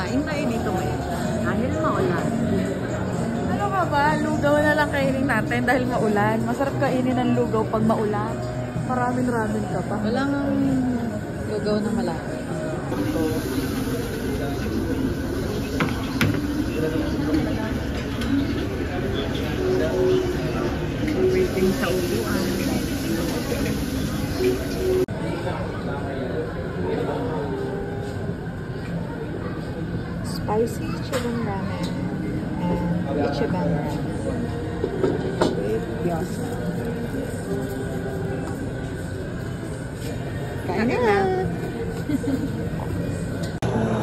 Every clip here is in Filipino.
Kain tayo dito ngayon. Dahil maulan. Ano ka ba? Lugaw na lang kainin natin dahil maulan. Masarap kainin ng lugaw pag maulan. Maraming ramen ka pa. Wala nga lugaw na malaki. Waiting sa upuan. Spicy chicken ramen and ichiban ramen with gyoza. Kain na!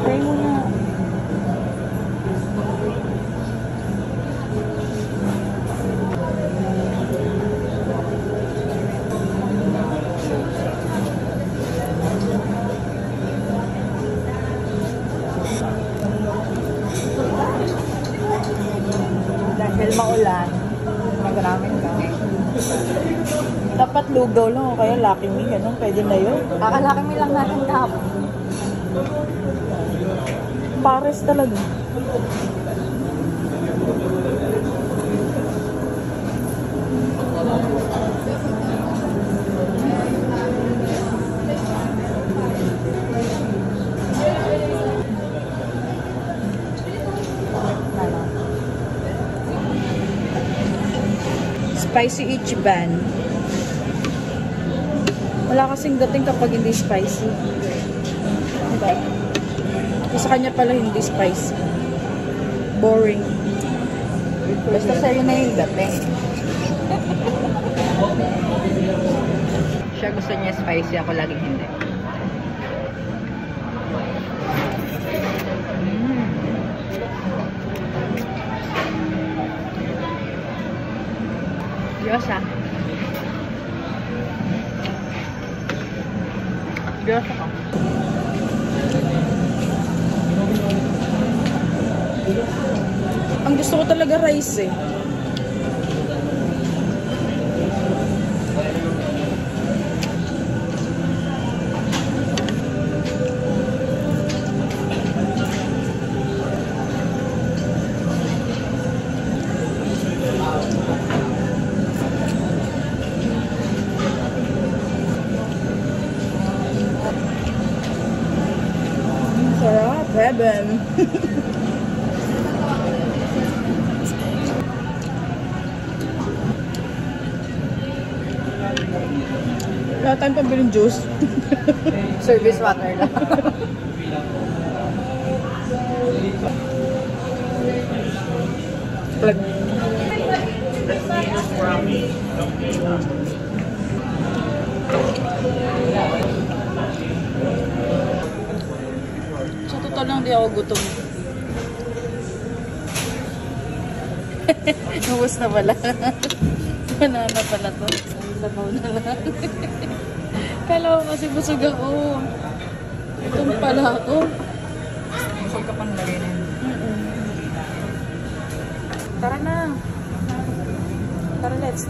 Try mo na. Dahil maulan, mag-ramen ka. Dapat lugaw lang o kaya Lucky Me, ganun. Pwede na yun. Kakalaki mi lang natin kahapon. Pares talaga. Spicy ichiban. Wala kasing dating kapag hindi spicy. Diba? Sa kanya pala hindi spicy. Boring. Basta sa'yo na yung dating. Siya gusto niya spicy, ako laging hindi. Gyoza. Gyoza ka. Ang gusto ko talaga rice eh. Sarap, heaven. Wala tayong pambiling juice. Service water lang. Plug. Sa total lang di ako gutom. Nubos na pala. Banana pala to. Sabaw na lang. Kala ko kasi busog ako. Gutom pala ako. Busog ka pang lagay na yun. Tara na. Tara, let's.